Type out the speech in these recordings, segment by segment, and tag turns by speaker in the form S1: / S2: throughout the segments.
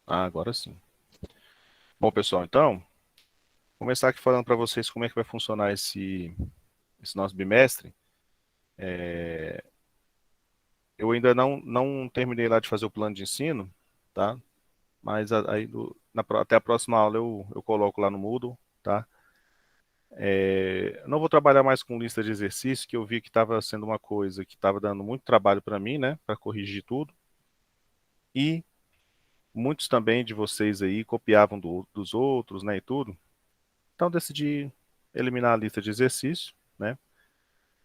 S1: Ah, agora sim. Bom, pessoal, então, vou começar aqui falando para vocês como é que vai funcionar esse nosso bimestre. Eu ainda não terminei lá de fazer o plano de ensino, tá? Mas aí até a próxima aula eu coloco lá no Moodle, tá? Eu não vou trabalhar mais com lista de exercícios, que eu vi que estava sendo uma coisa que estava dando muito trabalho para mim, né? Para corrigir tudo. E muitos também de vocês aí copiavam dos outros, né? E tudo. Então decidi eliminar a lista de exercícios, né?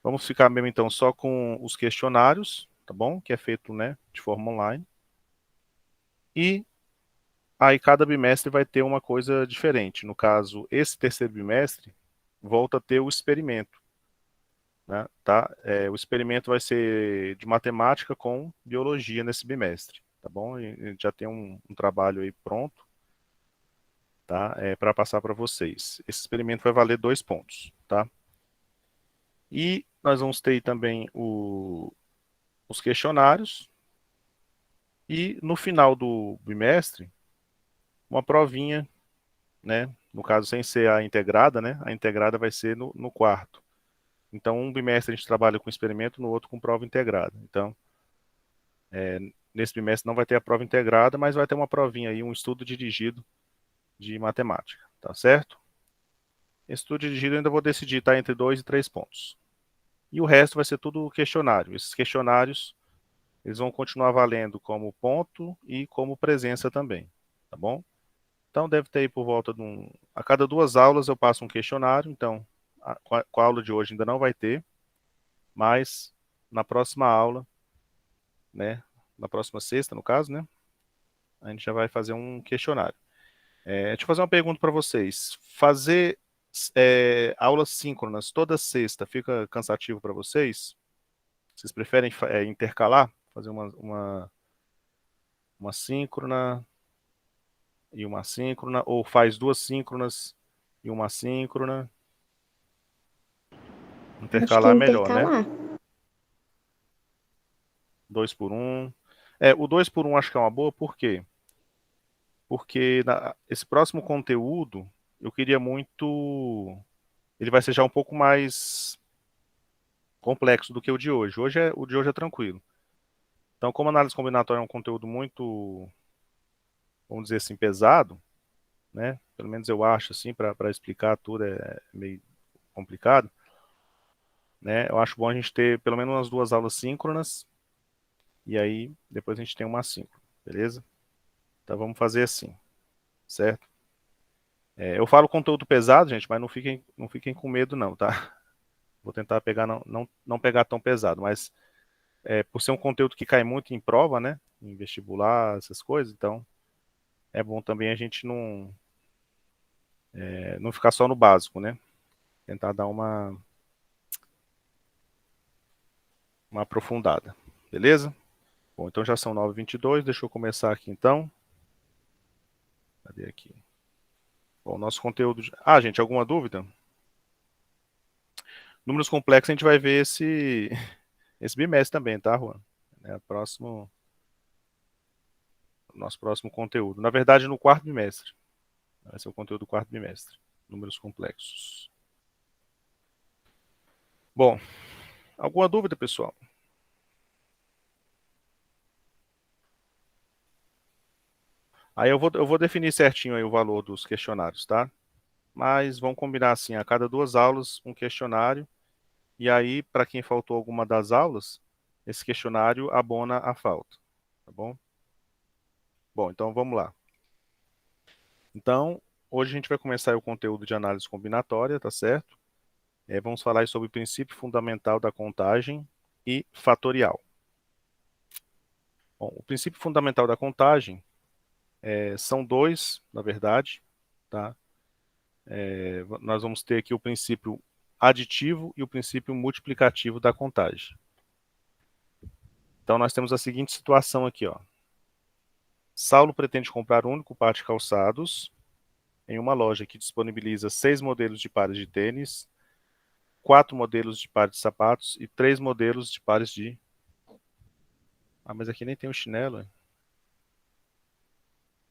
S1: Vamos ficar mesmo então só com os questionários, tá bom? Que é feito, né, de forma online. E aí cada bimestre vai ter uma coisa diferente. No caso, esse terceiro bimestre volta a ter o experimento, né? Tá? O experimento vai ser de matemática com biologia nesse bimestre, tá bom? E a gente já tem um trabalho aí pronto, tá? Para passar para vocês. Esse experimento vai valer 2 pontos, tá? E nós vamos ter também os questionários. E no final do bimestre, uma provinha, né? No caso, sem ser a integrada, né? A integrada vai ser no quarto. Então, um bimestre a gente trabalha com experimento, no outro com prova integrada. Então, nesse bimestre não vai ter a prova integrada, mas vai ter uma provinha aí, um estudo dirigido de matemática, tá certo? Esse estudo dirigido eu ainda vou decidir, tá? Entre 2 e 3 pontos. E o resto vai ser tudo questionário. Esses questionários, eles vão continuar valendo como ponto e como presença também, tá bom? Então deve ter aí por volta de um. A cada 2 aulas eu passo um questionário, então com a aula de hoje ainda não vai ter, mas na próxima aula, né? Na próxima sexta, no caso, né? A gente já vai fazer um questionário. Deixa eu fazer uma pergunta para vocês. Fazer aulas síncronas toda sexta fica cansativo para vocês? Vocês preferem intercalar? Fazer uma síncrona e uma síncrona? Ou faz 2 síncronas e uma síncrona?
S2: Acho que
S1: Intercalar é melhor, né?
S2: intercalar.
S1: 2 por 1. O 2 por 1 acho que é uma boa, por quê? Porque esse próximo conteúdo eu queria muito. Ele vai ser já um pouco mais complexo do que o de hoje. O de hoje é tranquilo. Então, como análise combinatória é um conteúdo muito, vamos dizer assim, pesado, né? Pelo menos eu acho assim, para explicar tudo é meio complicado, né? Eu acho bom a gente ter pelo menos umas 2 aulas síncronas e aí depois a gente tem uma síncrona, beleza? Então vamos fazer assim, certo? Eu falo conteúdo pesado, gente, mas não fiquem com medo não, tá? Vou tentar pegar não pegar tão pesado, mas por ser um conteúdo que cai muito em prova, né? Em vestibular, essas coisas, então é bom também a gente não ficar só no básico, né? Tentar dar uma aprofundada, beleza? Bom, então já são 9h22, deixa eu começar aqui então. Cadê aqui? Bom, nosso conteúdo. Ah, gente, alguma dúvida? Números complexos a gente vai ver esse bimestre também, tá, Juan? Nosso próximo conteúdo. Na verdade, no quarto bimestre. Vai ser o conteúdo do quarto bimestre. Números complexos. Bom, alguma dúvida, pessoal? Aí eu vou definir certinho aí o valor dos questionários, tá? Mas vamos combinar assim, a cada 2 aulas, um questionário. E aí, para quem faltou alguma das aulas, esse questionário abona a falta, tá bom? Bom, então vamos lá. Então, hoje a gente vai começar o conteúdo de análise combinatória, tá certo? Vamos falar aí sobre o princípio fundamental da contagem e fatorial. Bom, o princípio fundamental da contagem são dois, na verdade, tá? Nós vamos ter aqui o princípio aditivo e o princípio multiplicativo da contagem. Então, nós temos a seguinte situação aqui, ó. Saulo pretende comprar um único par de calçados em uma loja que disponibiliza 6 modelos de pares de tênis, 4 modelos de pares de sapatos e 3 modelos de pares de. Ah, mas aqui nem tem o chinelo.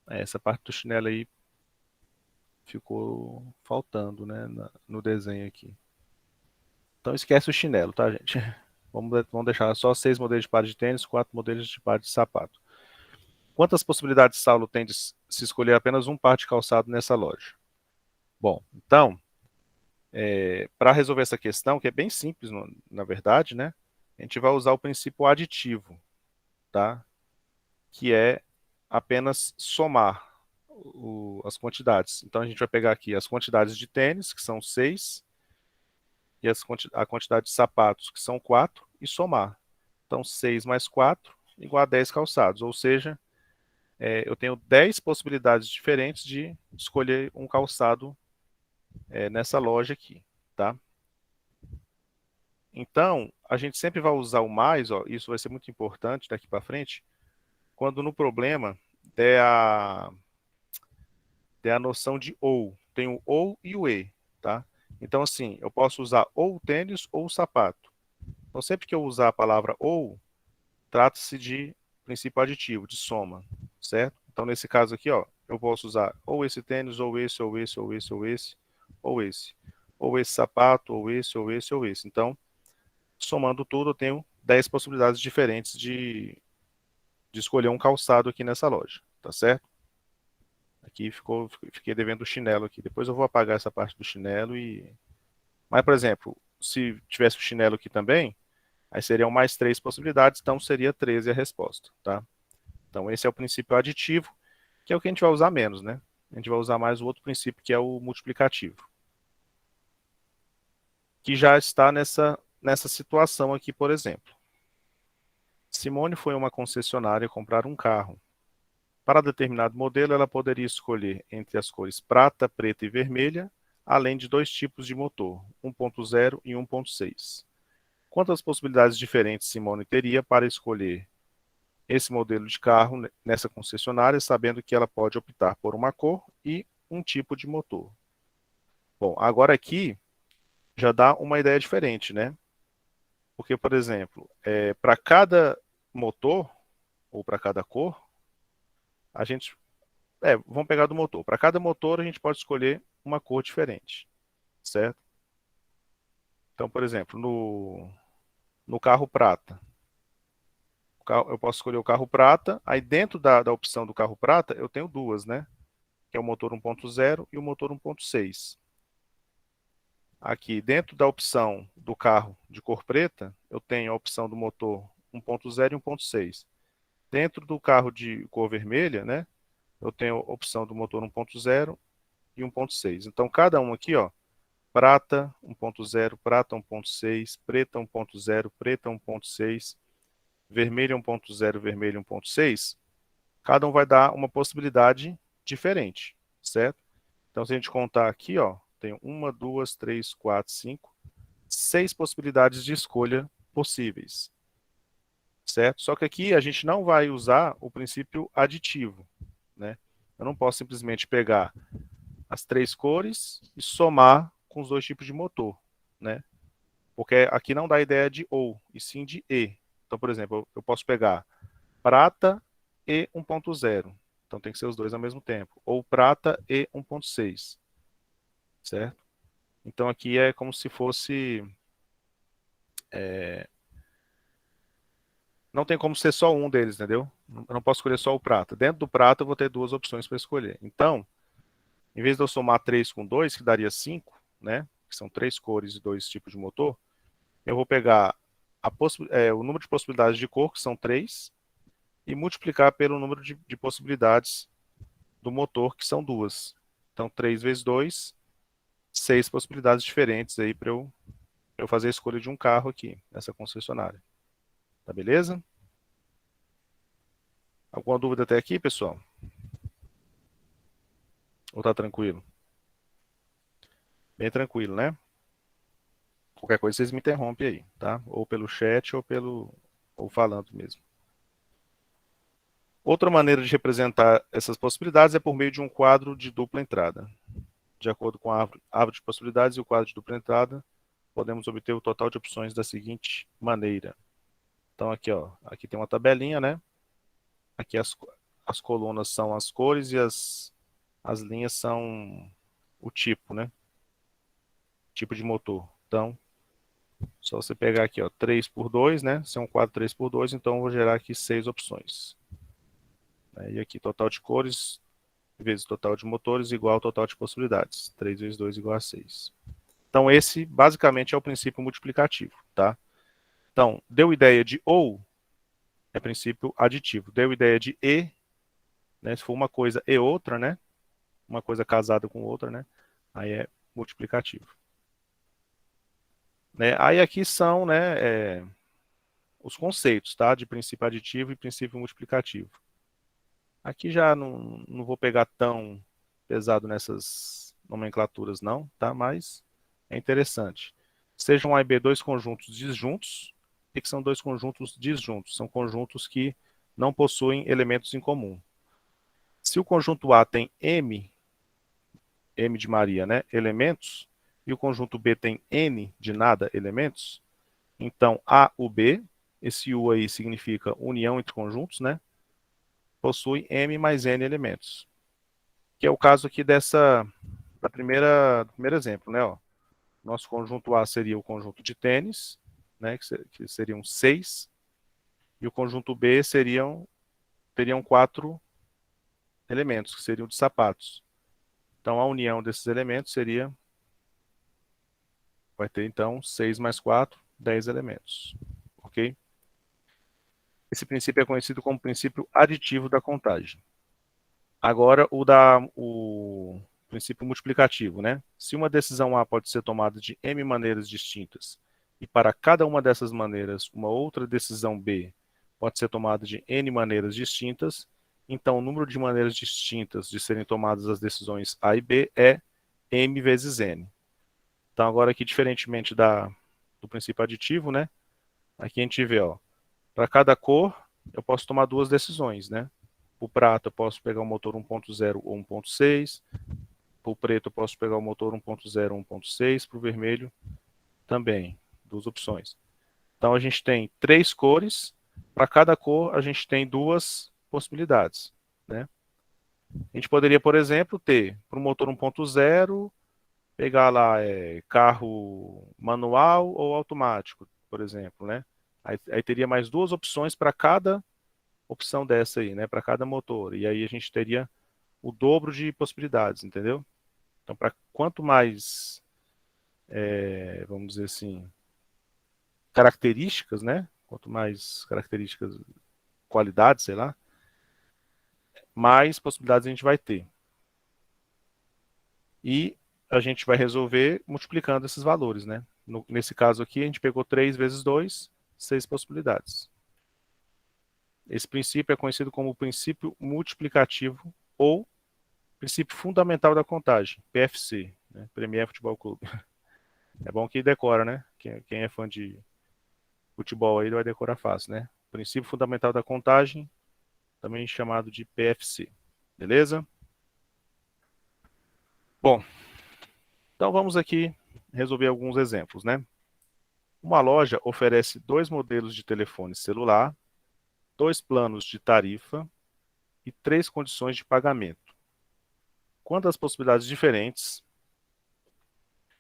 S1: Essa parte do chinelo aí ficou faltando, né, no desenho aqui. Então esquece o chinelo, tá, gente? Vamos deixar só 6 modelos de par de tênis, 4 modelos de par de sapato. Quantas possibilidades Saulo tem de se escolher apenas um par de calçado nessa loja? Bom, então, para resolver essa questão, que é bem simples, na verdade, né? A gente vai usar o princípio aditivo, tá? Que é apenas somar as quantidades. Então a gente vai pegar aqui as quantidades de tênis, que são 6, e a quantidade de sapatos, que são 4, e somar. Então 6 mais 4 igual a 10 calçados, ou seja, eu tenho 10 possibilidades diferentes de escolher um calçado nessa loja aqui, tá? Então, a gente sempre vai usar o mais, ó, isso vai ser muito importante daqui para frente, quando no problema der a noção de ou. Tem o ou e o e, tá? Então, assim, eu posso usar ou o tênis ou o sapato. Então, sempre que eu usar a palavra ou, trata-se de princípio aditivo, de soma, certo? Então, nesse caso aqui, ó, eu posso usar ou esse tênis, ou esse, ou esse, ou esse, ou esse, ou esse. Ou esse sapato, ou esse, ou esse, ou esse. Então, somando tudo, eu tenho 10 possibilidades diferentes de escolher um calçado aqui nessa loja, tá certo? Aqui fiquei devendo o chinelo aqui. Depois eu vou apagar essa parte do chinelo e... Mas, por exemplo, se tivesse o chinelo aqui também, aí seriam mais 3 possibilidades, então seria 13 a resposta, tá? Então esse é o princípio aditivo, que é o que a gente vai usar menos, né? A gente vai usar mais o outro princípio, que é o multiplicativo. Que já está nessa situação aqui, por exemplo. Simone foi a uma concessionária comprar um carro. Para determinado modelo, ela poderia escolher entre as cores prata, preta e vermelha, além de 2 tipos de motor, 1.0 e 1.6. Quantas possibilidades diferentes Simone teria para escolher esse modelo de carro nessa concessionária, sabendo que ela pode optar por uma cor e um tipo de motor? Bom, agora aqui já dá uma ideia diferente, né? Porque, por exemplo, para cada motor, ou para cada cor, a gente vamos pegar do motor. Para cada motor, a gente pode escolher uma cor diferente, certo? Então, por exemplo, no carro prata, eu posso escolher o carro prata, aí dentro da opção do carro prata, eu tenho duas, né? Que é o motor 1.0 e o motor 1.6. Aqui, dentro da opção do carro de cor preta, eu tenho a opção do motor 1.0 e 1.6. Dentro do carro de cor vermelha, né? Eu tenho a opção do motor 1.0 e 1.6. Então, cada um aqui, ó, prata 1.0, prata 1.6, preta 1.0, preta 1.6, vermelho 1.0, vermelho 1.6, cada um vai dar uma possibilidade diferente, certo? Então, se a gente contar aqui, ó, tem uma, duas, três, quatro, cinco, 6 possibilidades de escolha possíveis, certo? Só que aqui a gente não vai usar o princípio aditivo, né? Eu não posso simplesmente pegar as 3 cores e somar com os 2 tipos de motor, né? Porque aqui não dá ideia de ou, e sim de e. Então, por exemplo, eu posso pegar prata e 1.0. Então tem que ser os dois ao mesmo tempo. Ou prata e 1.6, certo? Então aqui é como se fosse... Não tem como ser só um deles, entendeu? Eu não posso escolher só o prata. Dentro do prata eu vou ter 2 opções para escolher. Então, em vez de eu somar 3 com 2, que daria 5, né? Que são 3 cores e 2 tipos de motor, eu vou pegar o número de possibilidades de cor, que são 3, e multiplicar pelo número de possibilidades do motor, que são 2. Então, 3 vezes 2, 6 possibilidades diferentes aí para eu fazer a escolha de um carro aqui, nessa concessionária. Tá beleza? Alguma dúvida até aqui, pessoal? Ou tá tranquilo? Bem tranquilo, né? Qualquer coisa vocês me interrompem aí, tá? Ou pelo chat ou falando mesmo. Outra maneira de representar essas possibilidades é por meio de um quadro de dupla entrada. De acordo com a árvore de possibilidades e o quadro de dupla entrada, podemos obter o total de opções da seguinte maneira. Então aqui, ó, aqui tem uma tabelinha, né? Aqui as colunas são as cores e as linhas são o tipo, né? Tipo de motor. Então, só você pegar aqui, ó, 3 por 2, né? Se é um quadro 3 por 2, então eu vou gerar aqui 6 opções. E aqui, total de cores vezes total de motores igual ao total de possibilidades. 3 vezes 2 igual a 6. Então, esse basicamente é o princípio multiplicativo, tá? Então, deu ideia de ou, é princípio aditivo. Deu ideia de e, né? Se for uma coisa e outra, né? Uma coisa casada com outra, né? Aí é multiplicativo. Né? Aí aqui são, né, os conceitos, tá? De princípio aditivo e princípio multiplicativo. Aqui já não vou pegar tão pesado nessas nomenclaturas não, tá? Mas é interessante. Sejam A e B dois conjuntos disjuntos. O que são dois conjuntos disjuntos? São conjuntos que não possuem elementos em comum. Se o conjunto A tem M de Maria, né, elementos, e o conjunto B tem N de nada elementos, então A, U, B, esse U aí significa união entre conjuntos, né, possui M mais N elementos. Que é o caso aqui do primeiro exemplo, né, ó. Nosso conjunto A seria o conjunto de tênis, né, que seriam 6, e o conjunto B teriam 4 elementos, que seriam de sapatos. Então, a união desses elementos vai ter então 6 mais 4, 10 elementos. Ok? Esse princípio é conhecido como princípio aditivo da contagem. Agora, o princípio multiplicativo, né? Se uma decisão A pode ser tomada de M maneiras distintas, e para cada uma dessas maneiras, uma outra decisão B pode ser tomada de N maneiras distintas, então o número de maneiras distintas de serem tomadas as decisões A e B é M vezes N. Então, agora aqui, diferentemente do princípio aditivo, né? Aqui a gente vê, ó, para cada cor, eu posso tomar duas decisões, né? O prata eu posso pegar o motor 1.0 ou 1.6. Para o preto eu posso pegar o motor 1.0 ou 1.6. Para o vermelho também, duas opções. Então a gente tem 3 cores. Para cada cor a gente tem 2 possibilidades, né? A gente poderia, por exemplo, ter para o motor 1.0, pegar lá carro manual ou automático, por exemplo, né? Aí teria mais 2 opções para cada opção dessa aí, né? Para cada motor. E aí a gente teria o dobro de possibilidades, entendeu? Então, para quanto mais, vamos dizer assim, características, né? Quanto mais características, qualidades, sei lá, mais possibilidades a gente vai ter. E a gente vai resolver multiplicando esses valores, né? Nesse caso aqui, a gente pegou 3 vezes 2, 6 possibilidades. Esse princípio é conhecido como o princípio multiplicativo ou princípio fundamental da contagem, PFC, né? Premier Futebol Clube. É bom que decora, né? Quem é fã de futebol aí vai decorar fácil, né? Princípio fundamental da contagem, também chamado de PFC. Beleza? Bom, então vamos aqui resolver alguns exemplos, né? Uma loja oferece 2 modelos de telefone celular, 2 planos de tarifa e 3 condições de pagamento. Quantas possibilidades diferentes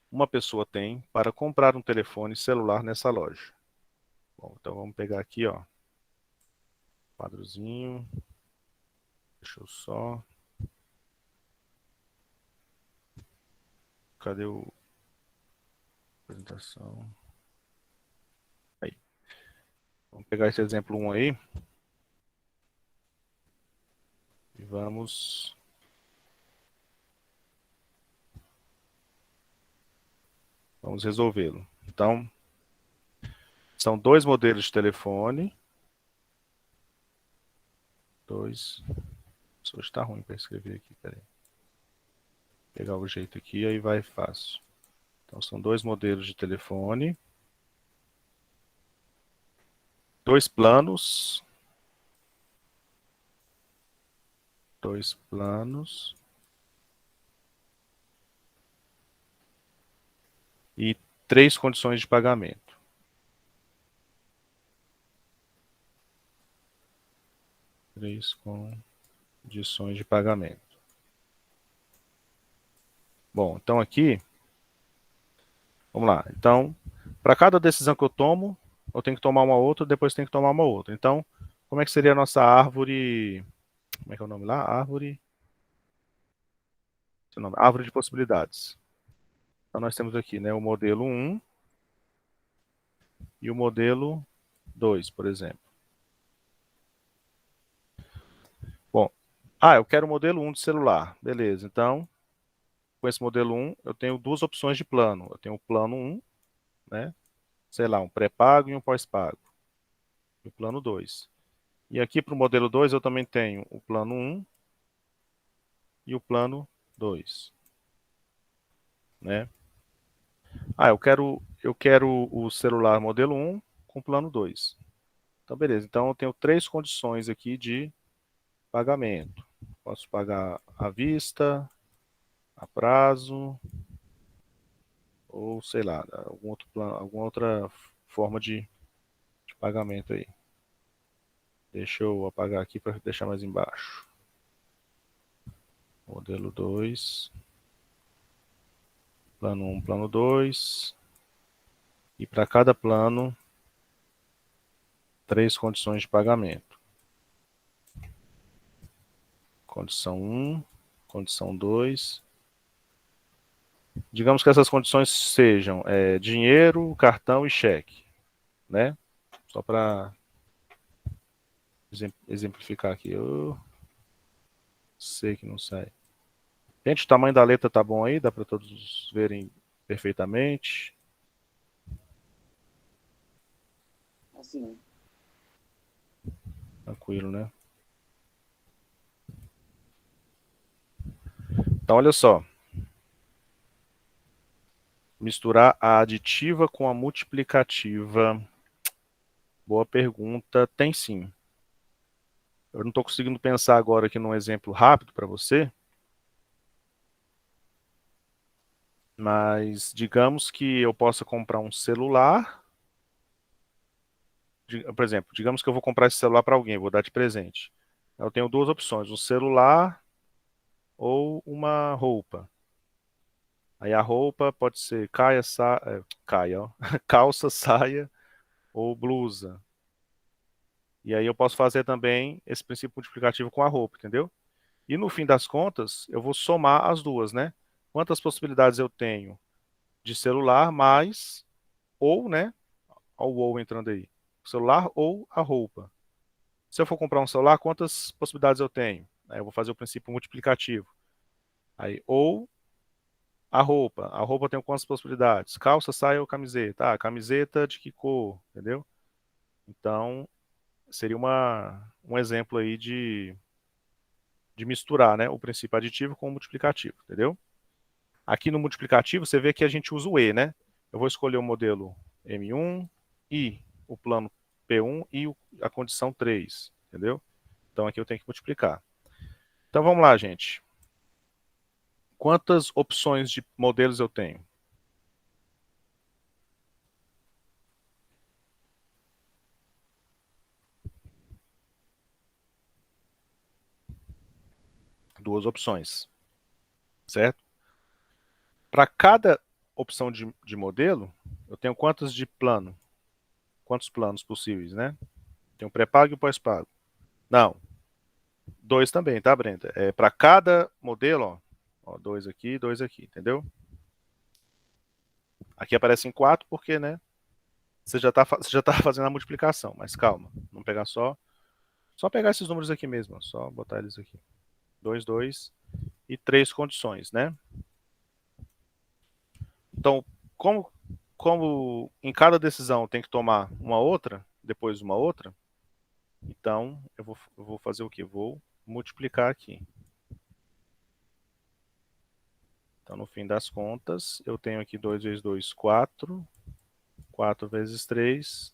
S1: uma pessoa tem para comprar um telefone celular nessa loja? Bom, então vamos pegar aqui, ó, quadrozinho. Deixa eu só. Cadê a apresentação? Aí. Vamos pegar esse exemplo 1 aí e vamos resolvê-lo. Então, são 2 modelos de telefone. Dois. Isso hoje está ruim para escrever aqui, peraí. Vou pegar o jeito aqui, aí vai fácil. Então, são 2 modelos de telefone. 2 planos. 2 planos. E 3 condições de pagamento. Três com condições de pagamento. Bom, então aqui, vamos lá. Então, para cada decisão que eu tomo, eu tenho que tomar uma outra, depois tenho que tomar uma outra. Então, como é que seria a nossa árvore? Como é que é o nome lá? Árvore. Seu nome? Árvore de possibilidades. Então, nós temos aqui, né, o modelo 1 e o modelo 2, por exemplo. Bom, eu quero o modelo 1 de celular. Beleza, então, com esse modelo 1, eu tenho duas opções de plano. Eu tenho o plano 1, né? Sei lá, um pré-pago e um pós-pago. E o plano 2. E aqui para o modelo 2 eu também tenho o plano 1 e o plano 2, né? Eu quero o celular modelo 1 com plano 2. Então, beleza. Então, eu tenho três condições aqui de pagamento. Posso pagar à vista, a prazo, ou sei lá, algum outro plano, alguma outra forma de pagamento aí. Deixa eu apagar aqui para deixar mais embaixo. Modelo 2, plano 1, plano 2. E para cada plano, três condições de pagamento. Condição 1, condição 2. Digamos que essas condições sejam dinheiro, cartão e cheque, né? Só para exemplificar aqui. Eu sei que não sai. Gente, o tamanho da letra tá bom aí? Dá para todos verem perfeitamente?
S2: Assim,
S1: Tranquilo, né? Então, olha só. Misturar a aditiva com a multiplicativa. Boa pergunta. Tem sim. Eu não estou conseguindo pensar agora aqui num exemplo rápido para você, mas digamos que eu possa comprar um celular. Por exemplo, digamos que eu vou comprar esse celular para alguém, vou dar de presente. Eu tenho duas opções, um celular ou uma roupa. Aí a roupa pode ser caia, ó, calça, saia ou blusa. E aí eu posso fazer também esse princípio multiplicativo com a roupa, entendeu? E no fim das contas, eu vou somar as duas, né? Quantas possibilidades eu tenho de celular mais ou, né? Olha o ou entrando aí. O celular ou a roupa. Se eu for comprar um celular, quantas possibilidades eu tenho? Aí eu vou fazer o princípio multiplicativo. Aí, ou a roupa. A roupa tem quantas possibilidades? Calça, saia ou camiseta? Ah, camiseta de que cor? Entendeu? Então, seria um exemplo aí de misturar, né, o princípio aditivo com o multiplicativo, entendeu? Aqui no multiplicativo, você vê que a gente usa o E, né? Eu vou escolher o modelo M1 e o plano P1 e a condição 3, entendeu? Então aqui eu tenho que multiplicar. Então vamos lá, gente. Quantas opções de modelos eu tenho? Duas opções, certo? Para cada opção de modelo, eu tenho quantos de plano? Quantos planos possíveis, né? Tem o pré-pago e o pós-pago. Não, dois também, tá, Brenda? Para cada modelo, ó, dois aqui, entendeu? Aqui aparecem quatro porque, né? Você já tá fazendo a multiplicação, mas calma, não pegar só pegar esses números aqui mesmo, ó, só botar eles aqui. 2, 2 e três condições, né? Então, como em cada decisão tem que tomar uma outra, depois uma outra, então eu vou fazer o quê? Vou multiplicar aqui. Então, no fim das contas, eu tenho aqui 2 vezes 2, 4. 4 vezes 3,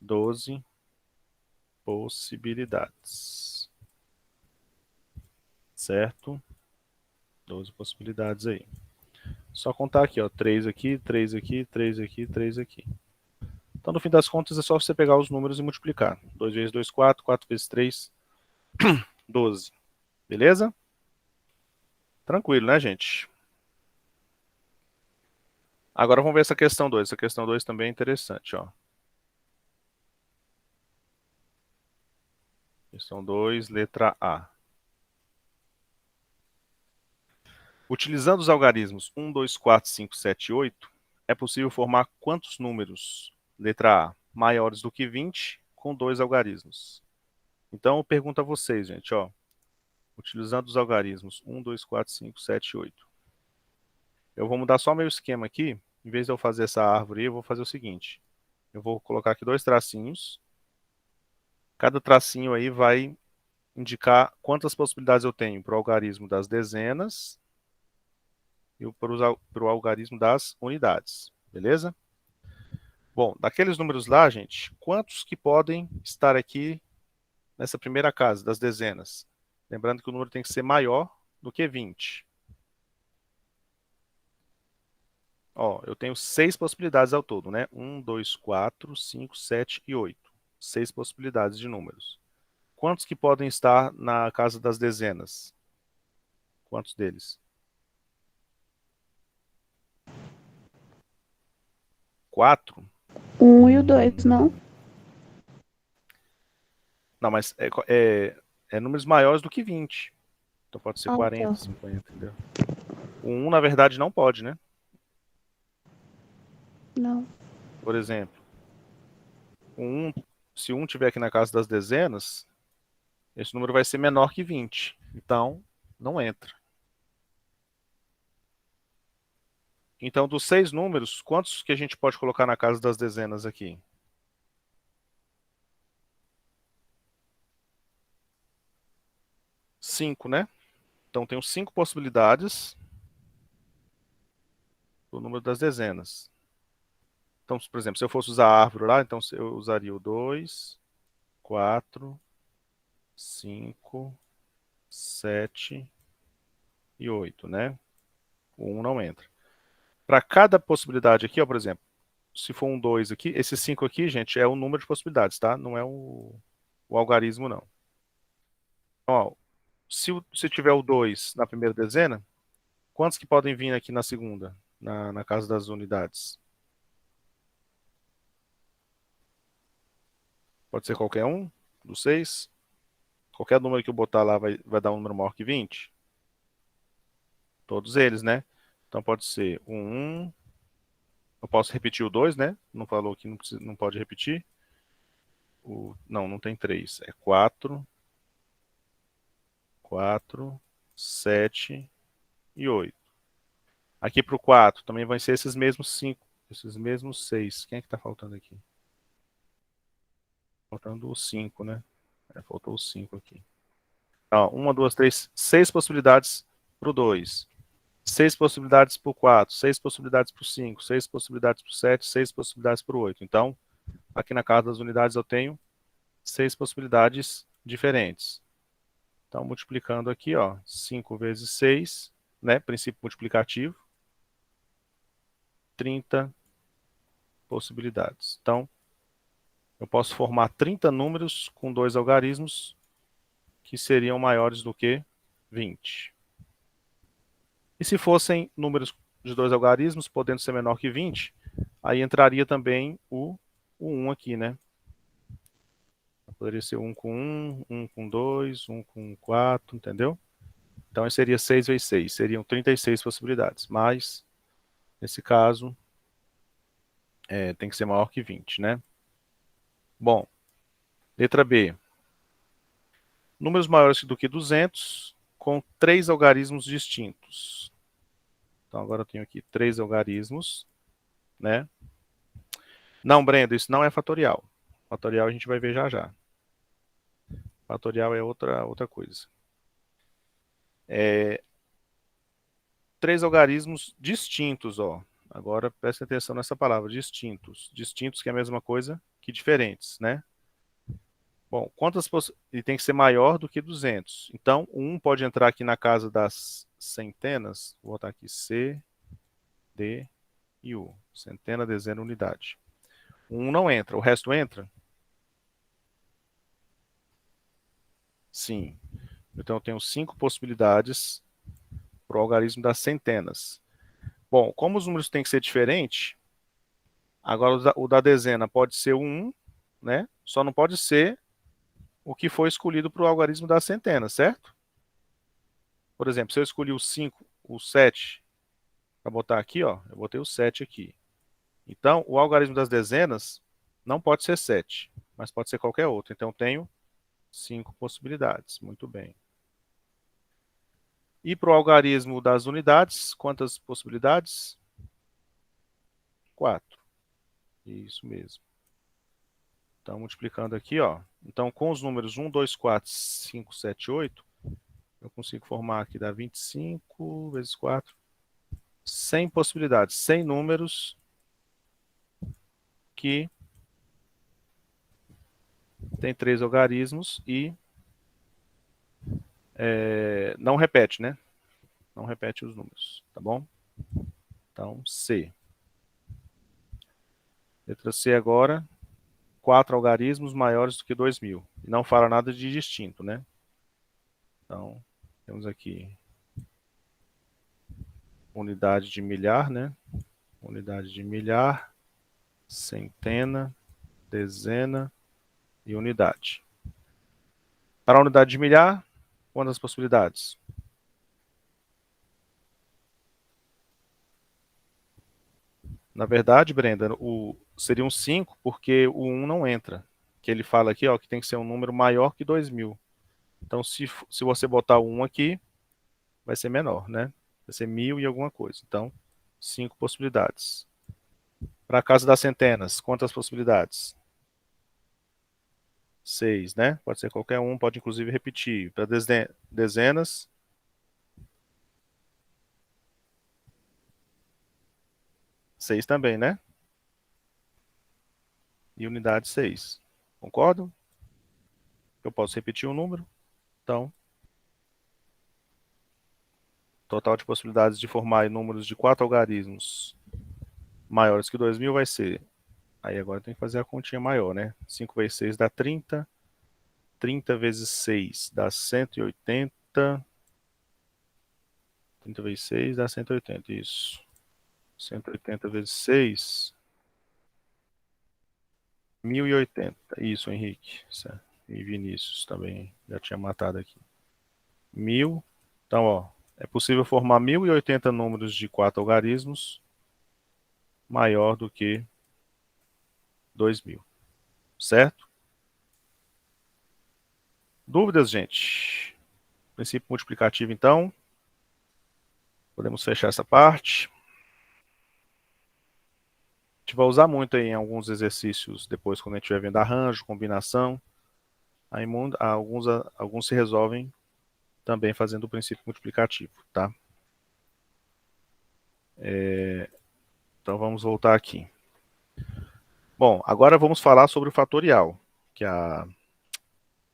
S1: 12 possibilidades. Certo? 12 possibilidades aí. Só contar aqui, ó. 3 aqui, 3 aqui, 3 aqui, 3 aqui. Então, no fim das contas, é só você pegar os números e multiplicar. 2 vezes 2, 4. 4 vezes 3, 12. Beleza? Tranquilo, né, gente? Agora vamos ver essa questão 2. Essa questão 2 também é interessante, ó. Questão 2, letra A. Utilizando os algarismos 1, 2, 4, 5, 7 e 8, é possível formar quantos números? Letra A, maiores do que 20, com dois algarismos. Então, eu pergunto a vocês, gente, ó. Utilizando os algarismos 1, 2, 4, 5, 7 e 8. Eu vou mudar só meu esquema aqui. Em vez de eu fazer essa árvore, eu vou fazer o seguinte. Eu vou colocar aqui dois tracinhos. Cada tracinho aí vai indicar quantas possibilidades eu tenho para o algarismo das dezenas e para o algarismo das unidades. Beleza? Bom, daqueles números lá, gente, quantos que podem estar aqui nessa primeira casa, das dezenas? Lembrando que o número tem que ser maior do que 20. Ó, eu tenho 6 possibilidades ao todo, né? 1, 2, 4, 5, 7 e 8. 6 possibilidades de números. Quantos que podem estar na casa das dezenas? Quantos deles? 4?
S3: Um e o dois, não?
S1: Não, mas é números maiores do que 20. Então pode ser
S3: Ah,
S1: 40,
S3: tá.
S1: 50, entendeu? O 1, na verdade, não pode, né?
S3: Não.
S1: Por exemplo, o 1, se o 1 estiver aqui na casa das dezenas, esse número vai ser menor que 20. Então, não entra. Então, dos 6 números, quantos que a gente pode colocar na casa das dezenas aqui? 5, né? Então, tenho 5 possibilidades do número das dezenas. Então, por exemplo, se eu fosse usar a árvore lá, então eu usaria o 2, 4, 5, 7 e 8, né? O 1 não entra. Para cada possibilidade aqui, ó, por exemplo, se for um 2 aqui, esse 5 aqui, gente, é o número de possibilidades, tá? Não é o algarismo, não. Então, ó, se tiver o 2 na primeira dezena, quantos que podem vir aqui na segunda, na casa das unidades? Pode ser qualquer um dos 6? Qualquer número que eu botar lá vai dar um número maior que 20? Todos eles, né? Então pode ser o 1. Eu posso repetir o 2, né? Não falou que não pode repetir. Não tem 3. É 4, 4, 7 e 8. Aqui para o 4 também vai ser esses mesmos 5, esses mesmos 6. Quem é que está faltando aqui? Faltando o 5, né? Faltou o 5 aqui. Então, 1, 2, 3, 6 possibilidades para o 2. 6 possibilidades para o 4, 6 possibilidades para o 5, 6 possibilidades para o 7, 6 possibilidades para o 8. Então, aqui na casa das unidades eu tenho 6 possibilidades diferentes. Então, multiplicando aqui, ó, 5 vezes 6, né, princípio multiplicativo, 30 possibilidades. Então, eu posso formar 30 números com dois algarismos que seriam maiores do que 20. E se fossem números de dois algarismos, podendo ser menor que 20, aí entraria também o 1 aqui, né? Poderia ser 1 com 1, 1 com 2, 1 com 4, entendeu? Então, seria 6 vezes 6, seriam 36 possibilidades. Mas, nesse caso, tem que ser maior que 20, né? Bom, letra B. Números maiores do que 200 com 3 algarismos distintos. Então, agora eu tenho aqui 3 algarismos, né? Não, Brenda, isso não é fatorial. Fatorial a gente vai ver já já. Fatorial é outra coisa. 3 algarismos distintos, ó. Agora preste atenção nessa palavra, distintos. Distintos que é a mesma coisa que diferentes, né? Bom, e tem que ser maior do que 200. Então, o 1 pode entrar aqui na casa das centenas. Vou botar aqui C, D e U. Centena, dezena, unidade. O 1 não entra, o resto entra? Sim. Então eu tenho 5 possibilidades para o algarismo das centenas. Bom, como os números têm que ser diferentes, agora o da dezena pode ser o 1, né? Só não pode ser o que foi escolhido para o algarismo das centenas, certo? Por exemplo, se eu escolhi o 5, o 7, para botar aqui, ó, eu botei o 7 aqui. Então, o algarismo das dezenas não pode ser 7, mas pode ser qualquer outro. Então, eu tenho 5 possibilidades. Muito bem. E para o algarismo das unidades, quantas possibilidades? 4. Isso mesmo. Então, multiplicando aqui, ó. Então, com os números 1, 2, 4, 5, 7, 8, eu consigo formar aqui, dá 25 vezes 4, 100 possibilidades, 100 números que tem 3 algarismos e não repete, né? Não repete os números, tá bom? Então, C. Letra C agora, 4 algarismos maiores do que 2.000. E não fala nada de distinto, né? Então, temos aqui unidade de milhar, né? Unidade de milhar, centena, dezena e unidade. Para a unidade de milhar, quantas possibilidades? Na verdade, Brenda, seriam 5, porque o 1 não entra. Que ele fala aqui, ó, que tem que ser um número maior que 2.000. Então, se você botar o 1 aqui, vai ser menor, né? Vai ser 1.000 e alguma coisa. Então, 5 possibilidades. Para a casa das centenas, quantas possibilidades? 6, né? Pode ser qualquer um, pode inclusive repetir. Para dezenas, 6 também, né? E unidade 6. Concordam? Eu posso repetir o número. Então, total de possibilidades de formar números de 4 algarismos maiores que 2.000 vai ser... Aí agora tem que fazer a continha maior, né? 5 vezes 6 dá 30. 30 vezes 6 dá 180. 30 vezes 6 dá 180, isso. 180 vezes 6, 1080. Isso, Henrique. Certo. E Vinícius também já tinha matado aqui. 1.000. Então, ó, é possível formar 1080 números de 4 algarismos maior do que 2.000. Certo? Dúvidas, gente? Princípio multiplicativo, então. Podemos fechar essa parte. A gente vai usar muito aí em alguns exercícios depois, quando a gente estiver vendo arranjo, combinação. Aí alguns se resolvem também fazendo o princípio multiplicativo, tá? Então vamos voltar aqui. Bom, agora vamos falar sobre o fatorial, que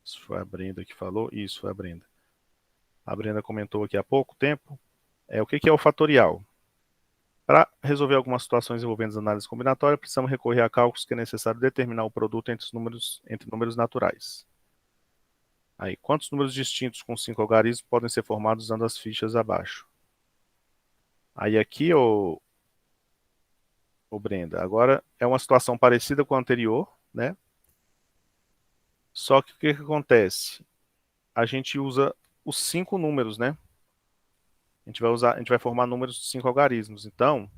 S1: isso foi a Brenda que falou, isso foi a Brenda. A Brenda comentou aqui há pouco tempo. O que é o fatorial? Para resolver algumas situações envolvendo análise combinatória, precisamos recorrer a cálculos que é necessário determinar o produto entre números naturais. Aí, quantos números distintos com 5 algarismos podem ser formados usando as fichas abaixo? Aí aqui, ô Brenda, agora é uma situação parecida com a anterior, né? Só que o que acontece? A gente usa os 5 números, né? A gente vai formar números de 5 algarismos. Então,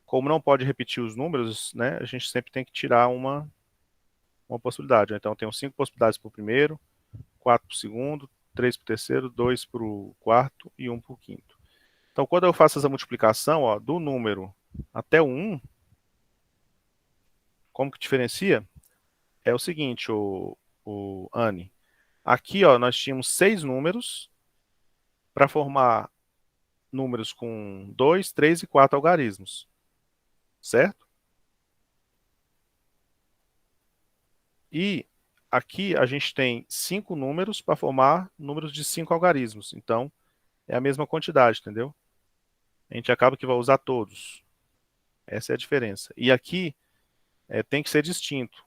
S1: como não pode repetir os números, né? A gente sempre tem que tirar uma possibilidade. Então, eu tenho 5 possibilidades para o primeiro, 4 para o segundo, 3 para o terceiro, 2 para o quarto e 1 para o quinto. Então, quando eu faço essa multiplicação, ó, do número até o 1, como que diferencia? É o seguinte, o Anne. Aqui, ó, nós tínhamos 6 números para formar números com 2, 3 e 4 algarismos. Certo? E aqui a gente tem 5 números para formar números de 5 algarismos. Então, é a mesma quantidade, entendeu? A gente acaba que vai usar todos. Essa é a diferença. E aqui tem que ser distinto.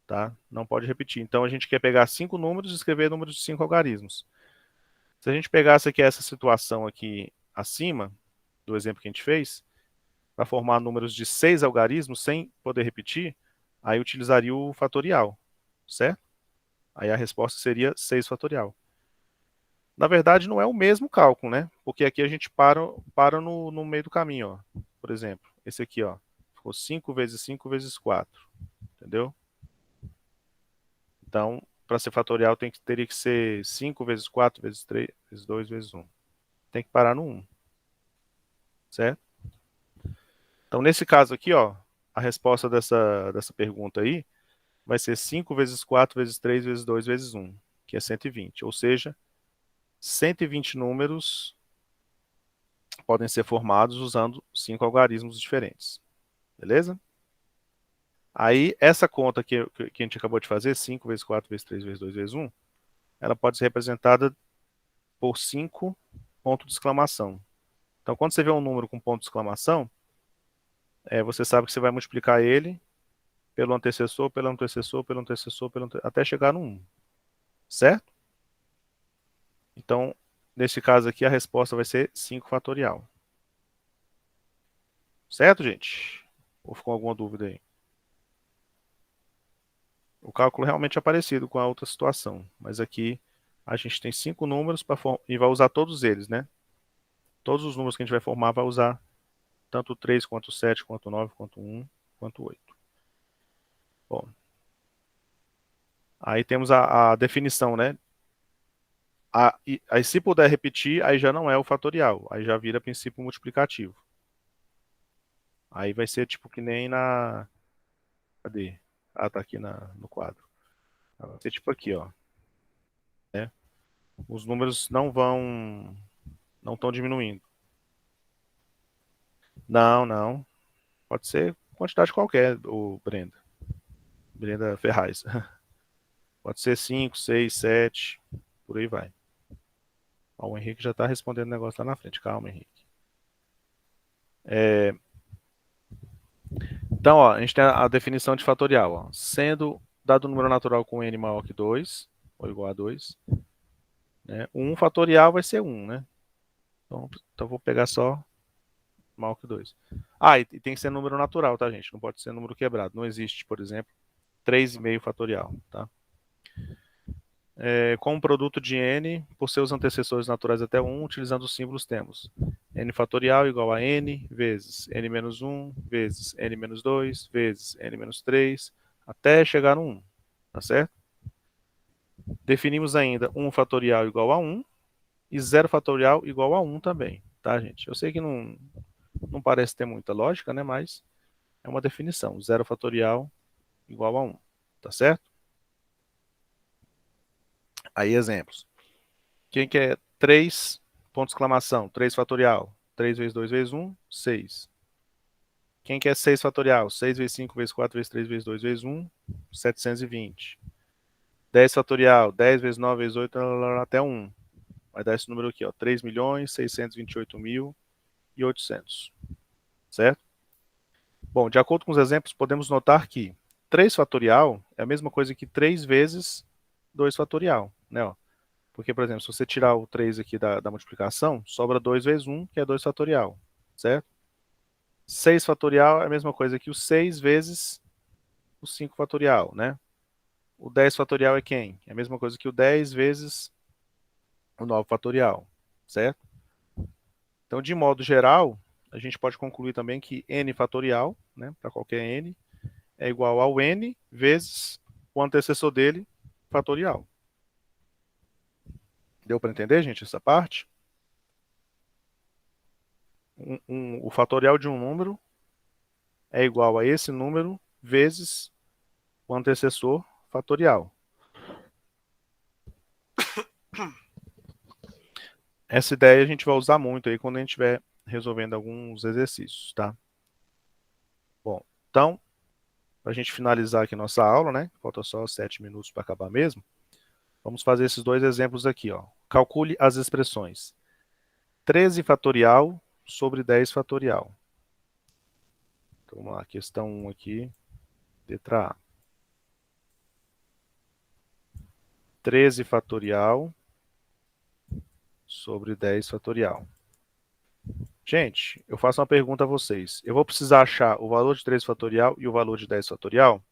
S1: tá? Não pode repetir. Então a gente quer pegar 5 números e escrever números de 5 algarismos. Se a gente pegasse aqui essa situação aqui acima, do exemplo que a gente fez, para formar números de 6 algarismos sem poder repetir, aí utilizaria o fatorial, certo? Aí a resposta seria 6 fatorial. Na verdade, não é o mesmo cálculo, né? Porque aqui a gente para no meio do caminho, ó. Por exemplo, esse aqui, ó, ficou 5 vezes 5 vezes 4, entendeu? Então, para ser fatorial, teria que ser 5 vezes 4 vezes 3 vezes 2 vezes 1. Tem que parar no 1, certo? Então, nesse caso aqui, ó, a resposta dessa pergunta aí vai ser 5 vezes 4 vezes 3 vezes 2 vezes 1, que é 120. Ou seja, 120 números podem ser formados usando 5 algarismos diferentes. Beleza? Aí, essa conta que a gente acabou de fazer, 5 vezes 4 vezes 3 vezes 2 vezes 1, ela pode ser representada por 5 pontos de exclamação. Então, quando você vê um número com ponto de exclamação, você sabe que você vai multiplicar ele pelo antecessor, pelo antecessor, pelo antecessor, até chegar no 1. Certo? Então, nesse caso aqui, a resposta vai ser 5 fatorial. Certo, gente? Ou ficou alguma dúvida aí? O cálculo realmente é parecido com a outra situação, mas aqui a gente tem 5 números e vai usar todos eles, né? Todos os números que a gente vai formar vai usar tanto o 3, quanto o 7, quanto o 9, quanto o 1, quanto o 8. Bom, aí temos a definição, né? Aí se puder repetir, aí já não é o fatorial, aí já vira princípio multiplicativo. Aí vai ser tipo que nem na... Cadê? Ah, tá aqui no quadro. Vai ser tipo aqui, ó. Né? Os números não estão diminuindo. Não, não. Pode ser quantidade qualquer, o Brenda. Brenda Ferraz. Pode ser 5, 6, 7, por aí vai. Ó, o Henrique já está respondendo o negócio lá na frente. Calma, Henrique. Então, ó, a gente tem a definição de fatorial. Ó. Sendo dado o número natural com n maior que 2, ou igual a 2, né, o 1 fatorial vai ser 1, né? Então eu vou pegar só maior que 2. Ah, e tem que ser número natural, tá, gente? Não pode ser número quebrado. Não existe, por exemplo, 3,5 fatorial, tá? Com um produto de n por seus antecessores naturais até 1, utilizando os símbolos temos n fatorial igual a n vezes n menos 1 vezes n menos 2 vezes n menos 3 até chegar no 1, tá certo? Definimos ainda 1 fatorial igual a 1 e 0 fatorial igual a 1 também, tá, gente? Eu sei que não parece ter muita lógica, né, mas é uma definição, 0 fatorial igual a 1, tá certo? Aí, exemplos. Quem quer 3, ponto de exclamação, 3 fatorial, 3 vezes 2 vezes 1, 6. Quem quer 6 fatorial, 6 vezes 5 vezes 4 vezes 3 vezes 2 vezes 1, 720. 10 fatorial, 10 vezes 9 vezes 8, até 1. Vai dar esse número aqui, ó, 3.628.800. Certo? Bom, de acordo com os exemplos, podemos notar que 3 fatorial é a mesma coisa que 3 vezes 2 fatorial, né? Ó. Porque, por exemplo, se você tirar o 3 aqui da multiplicação, sobra 2 vezes 1, que é 2 fatorial, certo? 6 fatorial é a mesma coisa que o 6 vezes o 5 fatorial, né? O 10 fatorial é quem? É a mesma coisa que o 10 vezes o 9 fatorial, certo? Então, de modo geral, a gente pode concluir também que n fatorial, né, para qualquer n, é igual ao n vezes o antecessor dele, fatorial. Deu para entender, gente, essa parte? O fatorial de um número é igual a esse número vezes o antecessor fatorial. Essa ideia a gente vai usar muito aí quando a gente estiver resolvendo alguns exercícios, tá? Bom, então, para a gente finalizar aqui nossa aula, né? Falta só 7 minutos para acabar mesmo. Vamos fazer esses dois exemplos aqui, ó. Calcule as expressões 13 fatorial sobre 10 fatorial. Então, vamos lá, questão 1 aqui, letra A. 13 fatorial sobre 10 fatorial. Gente, eu faço uma pergunta a vocês. Eu vou precisar achar o valor de 13 fatorial e o valor de 10 fatorial? O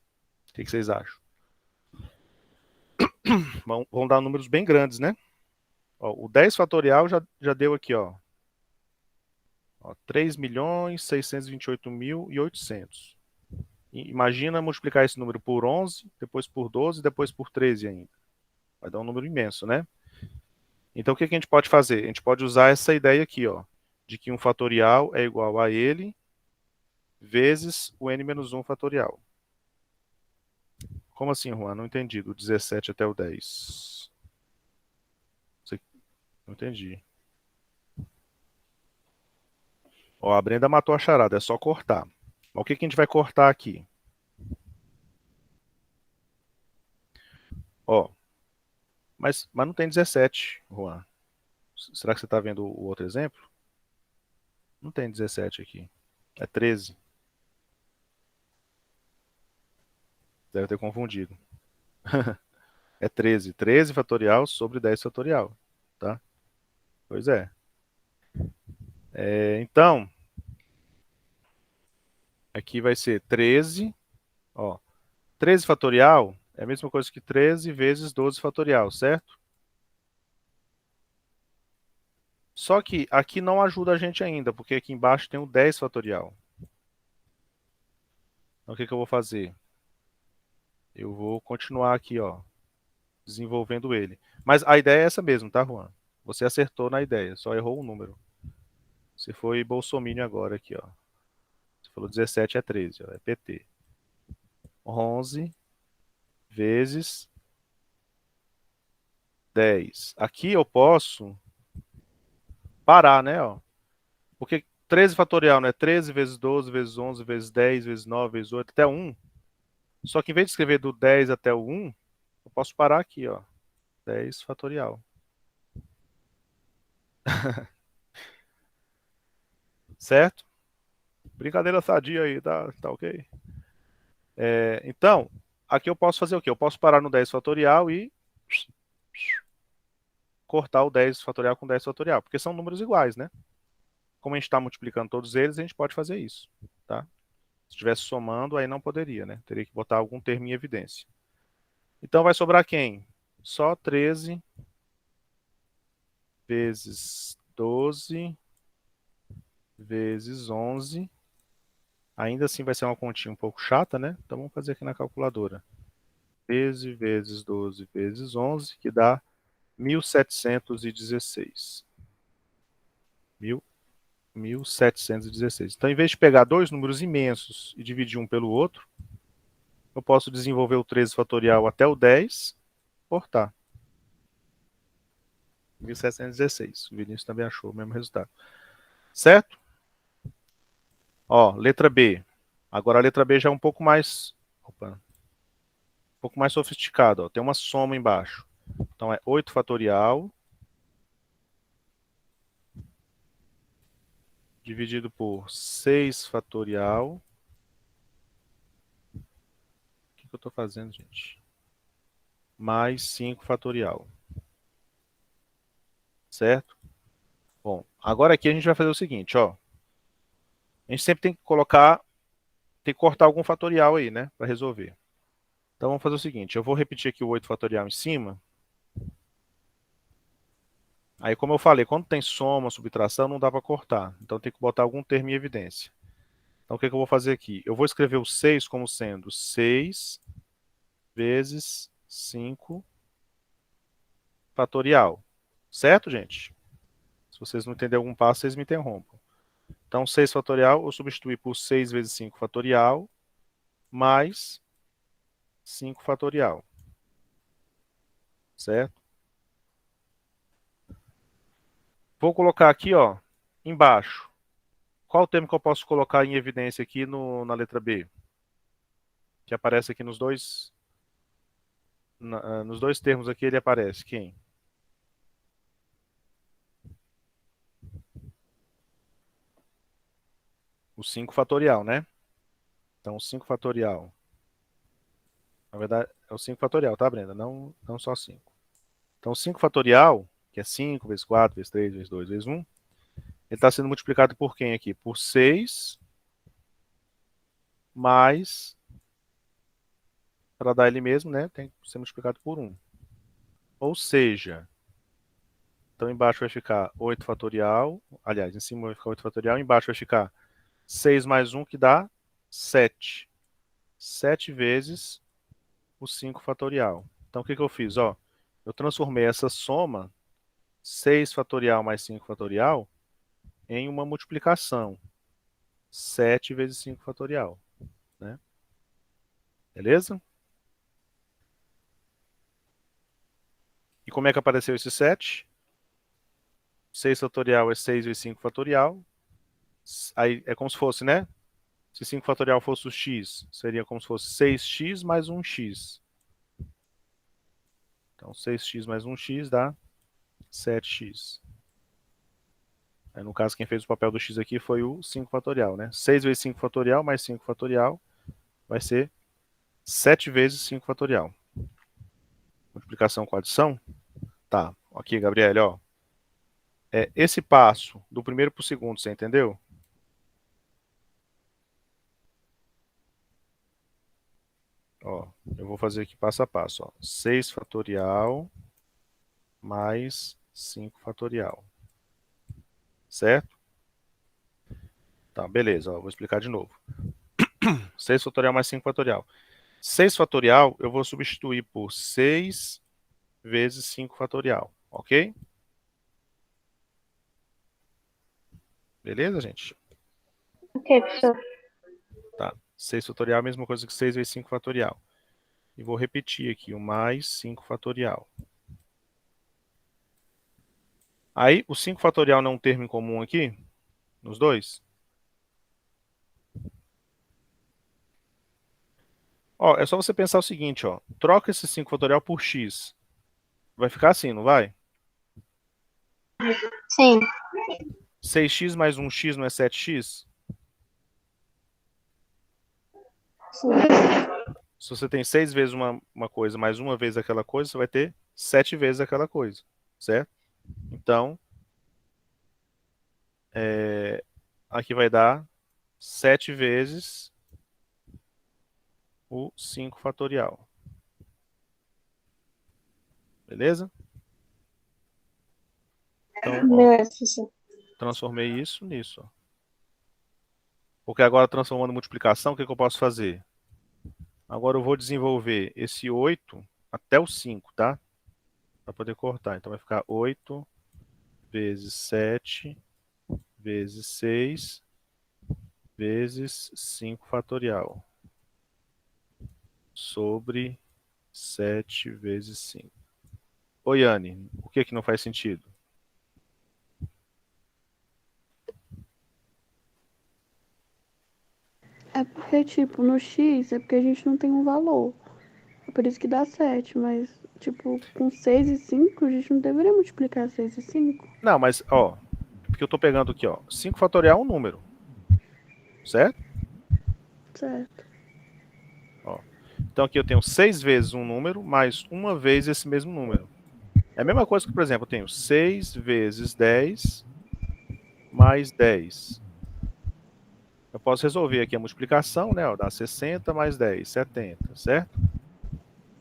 S1: que vocês acham? Vão dar números bem grandes, né? Ó, o 10 fatorial já deu aqui, ó. 3.628.800. Imagina multiplicar esse número por 11, depois por 12, depois por 13 ainda. Vai dar um número imenso, né? Então, o que a gente pode fazer? A gente pode usar essa ideia aqui, ó, de que um fatorial é igual a ele vezes o n-1 fatorial. Como assim, Juan? Não entendi. Do 17 até o 10. Não entendi. Ó, a Brenda matou a charada. É só cortar. Mas o que a gente vai cortar aqui? Ó, mas não tem 17, Juan. Será que você está vendo o outro exemplo? Não tem 17 aqui. É 13. Deve ter confundido. É 13. 13 fatorial sobre 10 fatorial. Tá? Pois é. Então, aqui vai ser 13. Ó, 13 fatorial é a mesma coisa que 13 vezes 12 fatorial, certo? Só que aqui não ajuda a gente ainda, porque aqui embaixo tem o 10 fatorial. Então, o que eu vou fazer? Eu vou continuar aqui, ó, desenvolvendo ele. Mas a ideia é essa mesmo, tá, Juan? Você acertou na ideia, só errou o número. Você foi bolsominion agora aqui, ó. Você falou 17 é 13, ó, é PT. 11 vezes 10. Aqui eu posso parar, né, ó. Porque 13 fatorial, né? 13 vezes 12 vezes 11 vezes 10 vezes 9 vezes 8 até o 1. Só que em vez de escrever do 10 até o 1, eu posso parar aqui, ó. 10 fatorial. Certo? Brincadeira sadia aí, tá ok? Então, aqui eu posso fazer o quê? Eu posso parar no 10 fatorial e cortar o 10 fatorial com 10 fatorial, porque são números iguais, né? Como a gente está multiplicando todos eles, a gente pode fazer isso, tá? Se estivesse somando, aí não poderia, né? Teria que botar algum termo em evidência. Então vai sobrar quem? Só 13 vezes 12 vezes 11. Ainda assim vai ser uma continha um pouco chata, né? Então vamos fazer aqui na calculadora. 13 vezes 12 vezes 11, que dá 1.716. 1.716. Então, em vez de pegar dois números imensos e dividir um pelo outro, eu posso desenvolver o 13 fatorial até o 10, cortar. 1.716. O Vinícius também achou o mesmo resultado. Certo? Ó, letra B. Agora a letra B já é um pouco mais... Opa, um pouco mais sofisticado. Ó. Tem uma soma embaixo. Então é 8 fatorial dividido por 6 fatorial. O que eu estou fazendo, gente? Mais 5 fatorial. Certo? Bom, agora aqui a gente vai fazer o seguinte, ó. A gente sempre tem que colocar, tem que cortar algum fatorial aí, né, para resolver. Então vamos fazer o seguinte, eu vou repetir aqui o 8 fatorial em cima. Aí, como eu falei, quando tem soma, subtração, não dá para cortar. Então tem que botar algum termo em evidência. Então o que eu vou fazer aqui? Eu vou escrever o 6 como sendo 6 vezes 5 fatorial. Certo, gente? Se vocês não entenderem algum passo, vocês me interrompam. Então 6 fatorial eu substituí por 6 vezes 5 fatorial mais 5 fatorial. Certo? Vou colocar aqui, ó, embaixo. Qual o termo que eu posso colocar em evidência aqui na letra B? Que aparece aqui nos dois termos aqui, ele aparece. Quem? O 5 fatorial, né? Então, o 5 fatorial. Na verdade, é o 5 fatorial, tá, Brenda? Não só 5. Então, 5 fatorial, que é 5 vezes 4, vezes 3, vezes 2, vezes 1, ele está sendo multiplicado por quem aqui? Por 6 mais, para dar ele mesmo, né? Tem que ser multiplicado por 1. Ou seja, então embaixo vai ficar 8 fatorial, aliás, em cima vai ficar 8 fatorial, embaixo vai ficar 6 mais 1, que dá 7. 7 vezes o 5 fatorial. Então, o que eu fiz? Ó, eu transformei essa soma, 6 fatorial mais 5 fatorial, em uma multiplicação. 7 vezes 5 fatorial. Né? Beleza? E como é que apareceu esse 7? 6 fatorial é 6 vezes 5 fatorial. Aí é como se fosse, né? Se 5 fatorial fosse o x, seria como se fosse 6x mais 1x. Então, 6x mais 1x dá 7x. Aí, no caso, quem fez o papel do x aqui foi o 5 fatorial, né? 6 vezes 5 fatorial mais 5 fatorial vai ser 7 vezes 5 fatorial. Multiplicação com adição? Tá, aqui, Gabriele, ó. Esse passo do primeiro para o segundo, você entendeu? Ó, eu vou fazer aqui passo a passo. Ó. 6 fatorial mais 5 fatorial. Certo? Tá, beleza. Ó, vou explicar de novo. 6 fatorial mais 5 fatorial. 6 fatorial eu vou substituir por 6 vezes 5 fatorial. Ok? Beleza, gente?
S4: Ok, professor.
S1: Tá. 6 fatorial é a mesma coisa que 6 vezes 5 fatorial. E vou repetir aqui o mais 5 fatorial. Aí, o 5 fatorial não é um termo em comum aqui? Nos dois? Ó, é só você pensar o seguinte, ó. Troca esse 5 fatorial por x. Vai ficar assim, não vai?
S4: Sim.
S1: 6x mais 1x não é 7x?
S4: Sim.
S1: Se você tem 6 vezes uma coisa mais uma vez aquela coisa, você vai ter 7 vezes aquela coisa, certo? Então, aqui vai dar 7 vezes o 5 fatorial. Beleza? Então, ó,
S4: Beleza, professor.
S1: transformei isso nisso. Ó. Porque agora, transformando em multiplicação, o que eu posso fazer? Agora eu vou desenvolver esse 8 até o 5, tá? Para poder cortar. Então vai ficar 8 vezes 7 vezes 6 vezes 5 fatorial sobre 7 vezes 5. Oi, Anne, o que não faz sentido?
S3: É porque, tipo, no X é porque a gente não tem um valor. É por isso que dá 7, mas, tipo, com 6 e 5, a gente não deveria multiplicar 6 e 5.
S1: Não, mas, ó, porque eu tô pegando aqui, ó, 5 fatorial é um número, certo?
S3: Certo.
S1: Ó, então aqui eu tenho 6 vezes um número mais uma vez esse mesmo número. É a mesma coisa que, por exemplo, eu tenho 6 vezes 10 mais 10. Eu posso resolver aqui a multiplicação, né? Ó, dá 60 mais 10, 70, certo?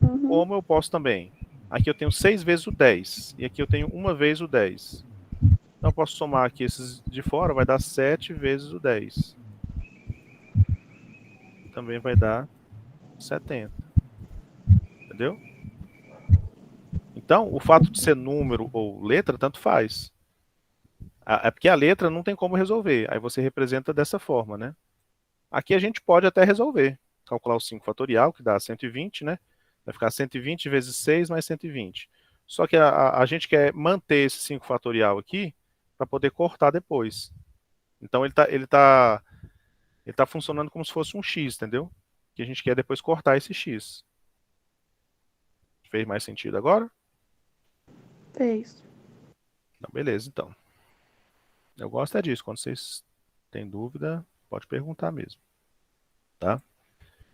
S3: Uhum.
S1: Como eu posso também. Aqui eu tenho 6 vezes o 10. E aqui eu tenho uma vez o 10. Então eu posso somar aqui esses de fora, vai dar 7 vezes o 10. Também vai dar 70. Entendeu? Então, o fato de ser número ou letra, tanto faz. É porque a letra não tem como resolver. Aí você representa dessa forma, né? Aqui a gente pode até resolver. Calcular o 5 fatorial, que dá 120, né? Vai ficar 120 vezes 6 mais 120. Só que a gente quer manter esse 5 fatorial aqui para poder cortar depois. Então ele tá funcionando como se fosse um x, entendeu? Que a gente quer depois cortar esse x. Fez mais sentido agora?
S3: Fez.
S1: Então, beleza, então. Eu gosto é disso. Quando vocês têm dúvida, pode perguntar mesmo. Tá?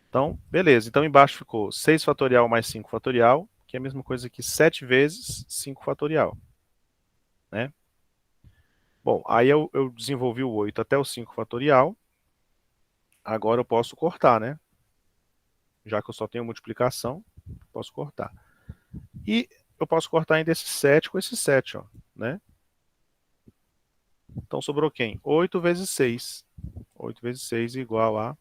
S1: Então, beleza. Então, embaixo ficou 6 fatorial mais 5 fatorial, que é a mesma coisa que 7 vezes 5 fatorial, né? Bom, aí eu desenvolvi o 8 até o 5 fatorial. Agora eu posso cortar, né? Já que eu só tenho multiplicação, posso cortar. E eu posso cortar ainda esse 7 com esse 7, ó, né? Então sobrou quem? 8 vezes 6. 8 vezes 6 igual a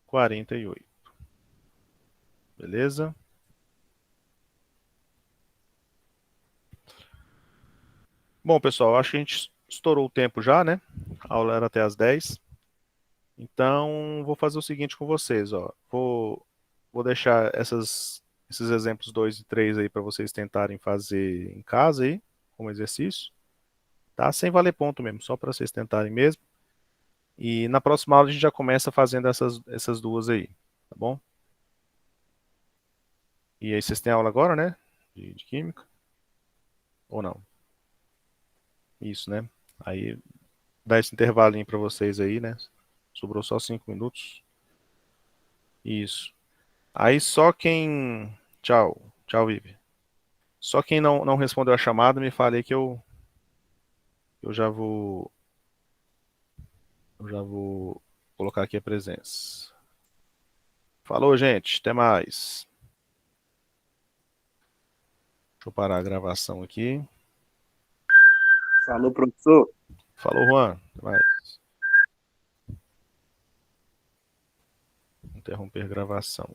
S1: 48. Beleza? Bom, pessoal, acho que a gente estourou o tempo já, né? A aula era até às 10. Então, vou fazer o seguinte com vocês, ó. Vou deixar esses exemplos 2 e 3 aí para vocês tentarem fazer em casa aí, como exercício, tá? Sem valer ponto mesmo, só para vocês tentarem mesmo. E na próxima aula a gente já começa fazendo essas duas aí, tá bom? E aí vocês têm aula agora, né? De química? Ou não? Isso, né? Aí dá esse intervalinho para vocês aí, né? Sobrou só 5 minutos. Isso. Aí só quem. Tchau. Tchau, Vivi. Só quem não respondeu a chamada, me fale aí que eu já vou. Eu já vou colocar aqui a presença. Falou, gente. Até mais. Deixa eu parar a gravação aqui.
S2: Falou, professor.
S1: Falou, Juan. Até mais. Interromper gravação.